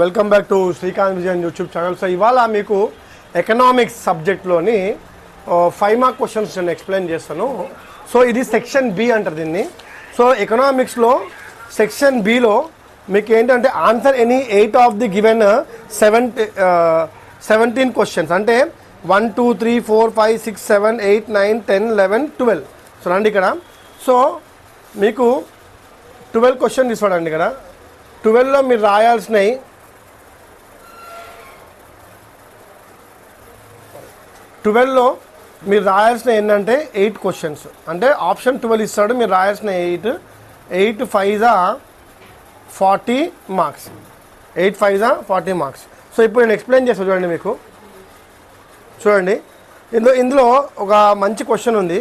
Welcome back to Srikanth Vijayan YouTube channel. So ఇవాళ మీకు economics సబ్జెక్ట్లోని 5 mark questions నేను ఎక్స్ప్లెయిన్ చేస్తాను. సో ఇది సెక్షన్ బి అంటారు దీన్ని. సో ఎకనామిక్స్లో సెక్షన్ బిలో మీకు ఏంటంటే answer any 8 of the given 17 questions, అంటే 1 2 3 4 5 6 7 8 9 10 11 12. సో రండి ఇక్కడ. సో మీకు 12 క్వశ్చన్ తీసుకోండి ఇక్కడ. 12లో మీరు రాయాల్సినవి 12లో మీరు రాయాల్సినవి ఏంటంటే 8 క్వశ్చన్స్, అంటే ఆప్షన్ 12 ఇస్తాడు, మీరు రాయాల్సిన 8 5 40 మార్క్స్, 8 5 40 మార్క్స్. సో ఇప్పుడు నేను ఎక్స్ప్లెయిన్ చేస్తాను చూడండి. మీకు చూడండి, ఇందులో ఒక మంచి క్వశ్చన్ ఉంది.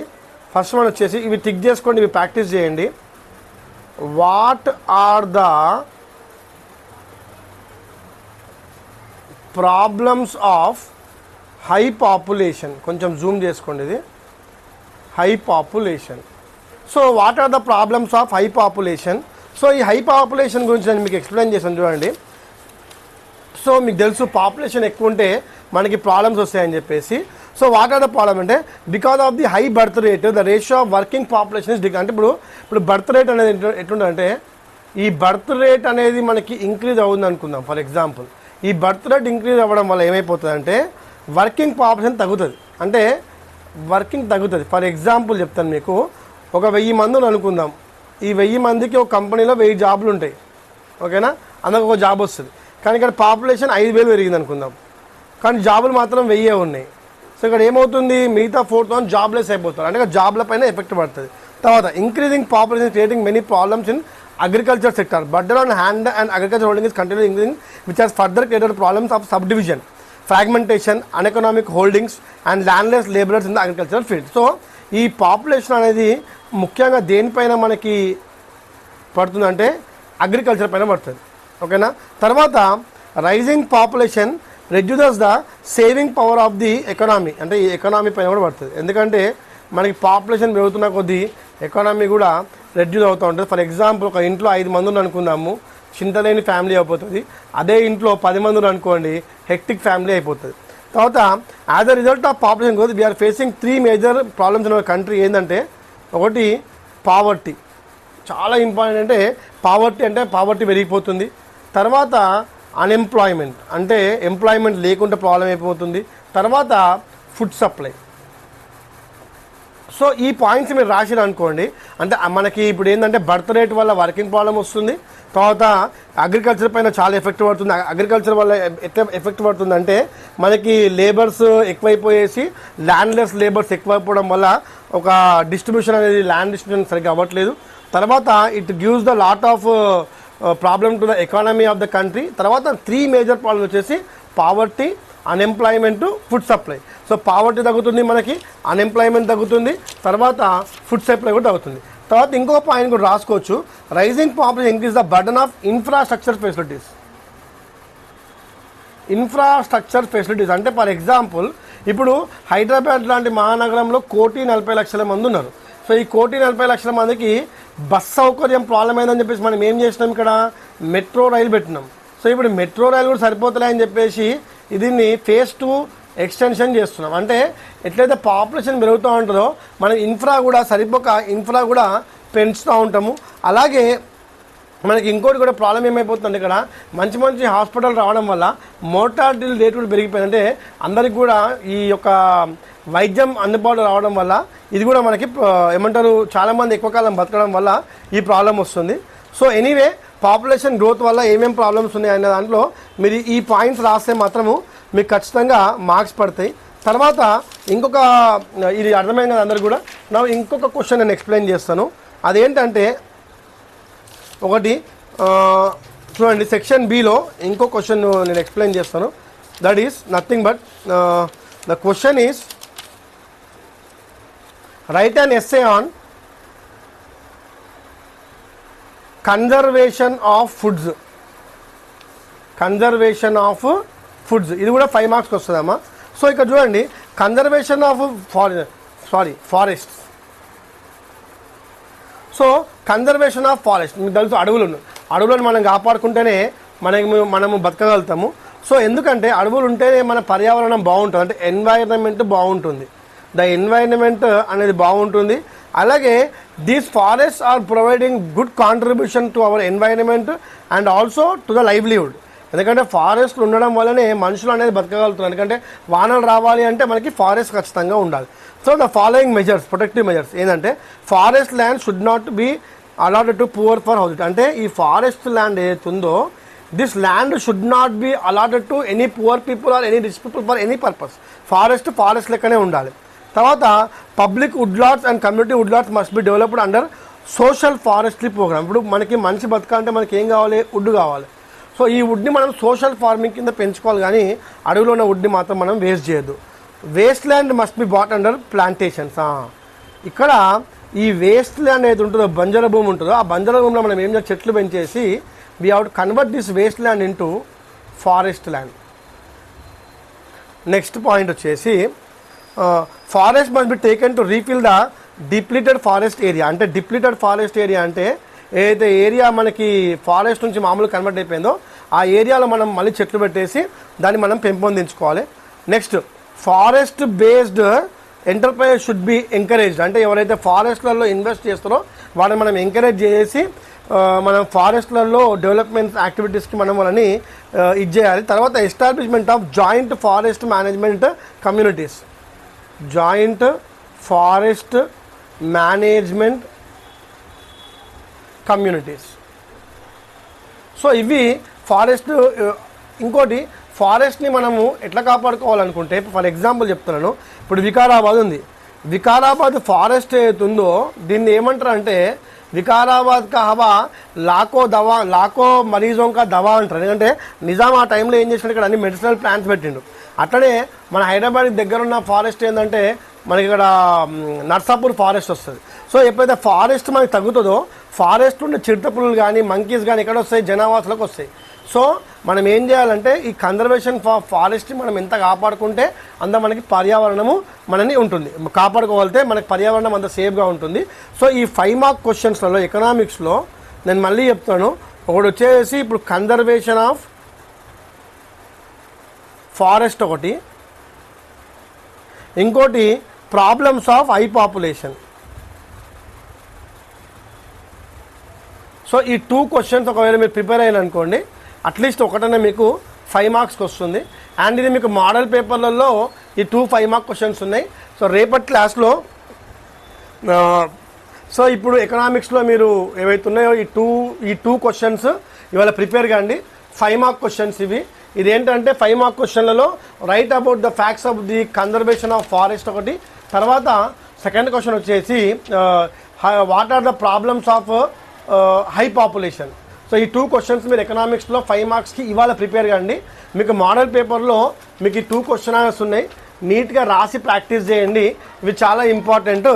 ఫస్ట్ వన్ వచ్చేసి ఇవి టిక్ చేసుకోండి, ఇవి ప్రాక్టీస్ చేయండి. What are the problems of high population? కొంచెం జూమ్ చేసుకోండి, ఇది high population. So what are the problems of high population? So ఈ హై పాపులేషన్ గురించి నేను మీకు ఎక్స్ప్లెయిన్ చేశాను చూడండి. సో మీకు తెలుసు పాపులేషన్ ఎక్కువ ఉంటే మనకి ప్రాబ్లమ్స్ వస్తాయని చెప్పేసి. So what are the problem అంటే because of the high birth rate the ratio of working population is అంటే ఇప్పుడు బర్త్ రేట్ అనేది ఎట్లుందంటే, ఈ బర్త్ రేట్ అనేది మనకి ఇంక్రీజ్ అవుతుంది అనుకుందాం. ఫర్ ఎగ్జాంపుల్, ఈ బర్త్ రేట్ ఇంక్రీజ్ అవ్వడం వల్ల ఏమైపోతుంది అంటే వర్కింగ్ పాపులేషన్ తగ్గుతుంది, అంటే వర్కింగ్ తగ్గుతుంది. ఫర్ ఎగ్జాంపుల్ చెప్తాను మీకు. ఒక 1000 మందిని అనుకుందాం. ఈ 1000 మందికి ఒక కంపెనీలో 1000 జాబులు ఉంటాయి, ఓకేనా? అందుకు ఒక జాబ్ వస్తుంది. కానీ ఇక్కడ పాపులేషన్ 5000 పెరిగింది అనుకుందాం, కానీ జాబులు మాత్రం 1000 ఉన్నాయి. సో ఇక్కడ ఏమవుతుంది, మిగతా 4000 జాబ్లెస్ అయిపోతారు, అంటే జాబ్ల పైన ఎఫెక్ట్ పడుతుంది. తర్వాత increasing population creating many problems in agriculture sector. Burden on hand and agriculture holding is continue increasing which has further created problems of subdivision, fragmentation, uneconomic holdings and landless labourers in the agriculture field. So ఈ population అనేది ముఖ్యంగా దేనిపైన మనకి పడుతుందంటే agriculture పైన పడుతుంది, ఓకేనా? తర్వాత rising population reduces the saving power of the economy, అంటే ఈ ఎకనామీ పైన కూడా పడుతుంది. ఎందుకంటే మనకి పాపులేషన్ పెరుగుతున్న కొద్దీ ఎకానమీ కూడా రెడ్యూస్ అవుతూ ఉంటుంది. ఫర్ ఎగ్జాంపుల్, ఒక ఇంట్లో 5 మంది అనుకుందాము, చింతలేని ఫ్యామిలీ అయిపోతుంది. అదే ఇంట్లో 10 మంది అనుకోండి, హెక్టిక్ ఫ్యామిలీ అయిపోతుంది. తర్వాత as a result of population growth we are facing 3 major problems in our country. ఏంటంటే ఒకటి పావర్టీ, చాలా ఇంపార్టెంట్. అంటే పావర్టీ పెరిగిపోతుంది. తర్వాత అన్ఎంప్లాయ్మెంట్, అంటే ఎంప్లాయ్మెంట్ లేకుండా ప్రాబ్లం అయిపోతుంది. తర్వాత ఫుడ్ సప్లై. సో ఈ పాయింట్స్ మీరు రాసిరు అనుకోండి, అంటే మనకి ఇప్పుడు ఏంటంటే బర్త్ రేట్ వల్ల వర్కింగ్ ప్రాబ్లం వస్తుంది. తర్వాత అగ్రికల్చర్ పైన చాలా ఎఫెక్ట్ పడుతుంది. అగ్రికల్చర్ వల్ల ఎఫెక్ట్ పడుతుంది అంటే మనకి లేబర్స్ ఎక్కువైపోయేసి ల్యాండ్లెస్ లేబర్స్ ఎక్కువైపోవడం వల్ల ఒక డిస్ట్రిబ్యూషన్ అనేది, ల్యాండ్ డిస్ట్రిబ్యూషన్ సరిగ్గా అవ్వట్లేదు. తర్వాత it gives the lot of problem to the economy of the country. తర్వాత 3 మేజర్ ప్రాబ్లమ్స్ వచ్చేసి poverty, unemployment, food supply. So poverty తగ్గుతుంది, మనకి అన్ఎంప్లాయ్మెంట్ తగ్గుతుంది, తర్వాత ఫుడ్ సప్లై కూడా తగ్గుతుంది. తర్వాత ఇంకో పాయింట్ కూడా రాసుకోవచ్చు, rising population increase the burden of infrastructure facilities. Infrastructure facilities అంటే ఫర్ ఎగ్జాంపుల్, ఇప్పుడు హైదరాబాద్ లాంటి మహానగరంలో 1,40,00,000 మంది ఉన్నారు. సో ఈ 1,40,00,000 మందికి బస్ సౌకర్యం ప్రాబ్లం అయిందని చెప్పేసి మనం ఏం చేసినాం, ఇక్కడ మెట్రో రైలు పెట్టినాం. సో ఇప్పుడు మెట్రో రైలు కూడా సరిపోతలే అని చెప్పేసి దీన్ని ఫేజ్ 2 ఎక్స్టెన్షన్ చేస్తున్నాం. అంటే ఎట్లయితే పాపులేషన్ పెరుగుతూ ఉంటుందో మనం ఇన్ఫ్రా కూడా సరిపోక ఇన్ఫ్రా కూడా పెంచుతూ ఉంటాము. అలాగే మనకి ఇంకోటి కూడా ప్రాబ్లం ఏమైపోతుంది, ఇక్కడ మంచి మంచి హాస్పిటల్ రావడం వల్ల మోర్టాలిటీ రేట్ కూడా పెరిగిపోయింది. అంటే అందరికి కూడా ఈ యొక్క వైద్యం అందుబాటులో రావడం వల్ల ఇది కూడా మనకి ఏమంటారు, చాలామంది ఎక్కువ కాలం బతకడం వల్ల ఈ ప్రాబ్లం వస్తుంది. సో ఎనీవే, పాపులేషన్ గ్రోత్ వల్ల ఏమేమి ప్రాబ్లమ్స్ ఉన్నాయి అనే దాంట్లో మీరు ఈ పాయింట్స్ రాస్తే మాత్రము మీకు ఖచ్చితంగా మార్క్స్ పడతాయి. తర్వాత ఇంకొక, ఇది అర్థమైంది కదా అందరు కూడా. నా ఇంకొక క్వశ్చన్ నేను ఎక్స్ప్లెయిన్ చేస్తాను. అదేంటంటే ఒకటి చూడండి, సెక్షన్ బిలో ఇంకో క్వశ్చన్ నేను ఎక్స్ప్లెయిన్ చేస్తాను. That is nothing but the question is write an essay on conservation of foods. Conservation of foods, ఇది కూడా 5 మార్క్స్కి వస్తుందమ్మా. సో ఇక్కడ చూడండి, conservation of forest. So conservation of forest, మీకు తెలుసు అడవులను మనం కాపాడుకుంటేనే మనము బతకగలుగుతాము. సో ఎందుకంటే అడవులు ఉంటేనే మన పర్యావరణం బాగుంటుంది, అంటే ఎన్వైరన్మెంట్ బాగుంటుంది, ద ఎన్వైరన్మెంట్ అనేది బాగుంటుంది. అలాగే these forest are providing good contribution to our environment and also to the livelihood. ఎందుకంటే ఫారెస్ట్లు ఉండడం వల్లనే మనుషులు అనేది బతకగలుగుతున్నారు. ఎందుకంటే వానలు రావాలి అంటే మనకి ఫారెస్ట్ ఖచ్చితంగా ఉండాలి. So the following measures, protective measures ఏంటంటే forest land should not be allotted to poor for house. అంటే ఈ ఫారెస్ట్ ల్యాండ్ ఏదైతే ఉందో this land should not be allotted to any poor people or any rich people for any purpose. Forest లెక్కనే ఉండాలి. తర్వాత public woodlots and community woodlots must be developed under social forestry programme. ఇప్పుడు మనకి మనిషి బతకాలంటే మనకి ఏం కావాలి? వుడ్ కావాలి. సో ఈ వుడ్ని మనం సోషల్ ఫార్మింగ్ కింద పెంచుకోవాలి, కానీ అడవిలో ఉన్న వుడ్ని మాత్రం మనం వేస్ట్ చేయొద్దు. Waste land must be bought under plantations. ఇక్కడ ఈ వేస్ట్ ల్యాండ్ ఏది ఉంటుందో, బంజర భూమి ఉంటుందో, ఆ బంజర భూమిలో మనం ఏం చేయాలి? చెట్లు పెంచేసి we have to convert this waste land into forest land. Next point వచ్చేసి forest must be taken to refill the depleted forest area. అంటే డిప్లీటెడ్ ఫారెస్ట్ ఏరియా అంటే ఏదైతే ఏరియా మనకి ఫారెస్ట్ నుంచి మామూలు కన్వర్ట్ అయిపోయిందో ఆ ఏరియాలో మనం మళ్ళీ చెట్లు పెట్టేసి దాన్ని మనం పెంపొందించుకోవాలి. Next forest based enterprise should be encouraged. అంటే ఎవరైతే ఫారెస్ట్లలో ఇన్వెస్ట్ చేస్తారో వాళ్ళని మనం ఎంకరేజ్ చేసి మనం ఫారెస్ట్లలో డెవలప్మెంట్ యాక్టివిటీస్కి మనం వాళ్ళని ఇది చేయాలి. తర్వాత establishment of joint forest management communities. Joint forest management communities. So ఇవి ఫారెస్ట్. ఇంకోటి ఫారెస్ట్ని మనము ఎట్లా కాపాడుకోవాలనుకుంటే, ఫర్ ఎగ్జాంపుల్ చెప్తున్నాను, ఇప్పుడు వికారాబాద్ ఉంది. వికారాబాద్ ఫారెస్ట్ ఏదైతే ఉందో దీన్ని ఏమంటారు అంటే వికారాబాద్ కా హవా లాకో మరీజోం కా దవా అంటారు. ఎందుకంటే నిజాం ఆ టైంలో ఏం చేసినాడు, ఇక్కడ అన్ని మెడిసినల్ ప్లాంట్స్ పెట్టిండు. అట్లనే మన హైదరాబాద్ దగ్గర ఉన్న ఫారెస్ట్ ఏంటంటే మనకి ఇక్కడ నర్సాపూర్ ఫారెస్ట్ వస్తుంది. సో ఎప్పుడైతే ఫారెస్ట్ మనకి తగ్గుతుందో ఫారెస్ట్ ఉండే చిరుతపులులు కానీ మంకీస్ కానీ ఎక్కడ వస్తాయి? జనావాసాలకు వస్తాయి. సో మనం ఏం చేయాలంటే ఈ కన్జర్వేషన్ ఫారెస్ట్ని మనం ఎంత కాపాడుకుంటే అంత మనకి పర్యావరణము మనని ఉంటుంది, కాపాడుకోగలిగితే మనకి పర్యావరణం అంత సేఫ్గా ఉంటుంది. సో ఈ 5 మార్క్ క్వశ్చన్స్లలో ఎకనామిక్స్లో నేను మళ్ళీ చెప్తాను. ఒకటి వచ్చేసి ఇప్పుడు కన్జర్వేషన్ ఆఫ్ ఫారెస్ట్ ఒకటి, ఇంకోటి problems of high population. So ఈ 2 క్వశ్చన్స్ ఒకవేళ మీరు ప్రిపేర్ అయ్యారనుకోండి అట్లీస్ట్ ఒకటనే మీకు 5 మార్క్స్కి వస్తుంది. అండ్ ఇది మీకు మోడల్ పేపర్లలో ఈ 2 5 మార్క్ క్వశ్చన్స్ ఉన్నాయి. సో రేపటి క్లాస్లో సో ఇప్పుడు ఎకనామిక్స్లో మీరు ఏవైతే ఉన్నాయో ఈ టూ క్వశ్చన్స్ ఇవాళ ప్రిపేర్ కాండి. 5 మార్క్ క్వశ్చన్స్ ఇవి. ఇదేంటంటే 5 మార్క్ క్వశ్చన్లలో write about the facts of the conservation of forest ఒకటి, తర్వాత సెకండ్ క్వశ్చన్ వచ్చేసి what are the problems of high population. So ఈ 2 క్వశ్చన్స్ మీరు ఎకనామిక్స్లో 5 మార్క్స్కి ఇవాళ ప్రిపేర్ కాండి. మీకు మోడల్ పేపర్లో మీకు ఈ 2 క్వశ్చన్ ఆన్సర్స్ ఉన్నాయి, నీట్గా రాసి ప్రాక్టీస్ చేయండి. ఇవి చాలా ఇంపార్టెంట్.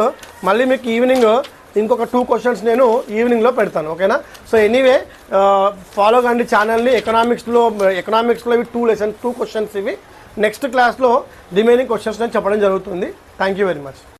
మళ్ళీ మీకు ఈవినింగ్ ఇంకొక 2 క్వశ్చన్స్ నేను ఈవినింగ్లో పెడతాను, ఓకేనా? సో ఎనీవే ఫాలో కండి ఛానల్ని. ఎకనామిక్స్లో ఇవి 2 క్వశ్చన్స్ ఇవి. నెక్స్ట్ క్లాస్లో రిమైనింగ్ క్వశ్చన్స్ నేను చెప్పడం జరుగుతుంది. Thank you very much.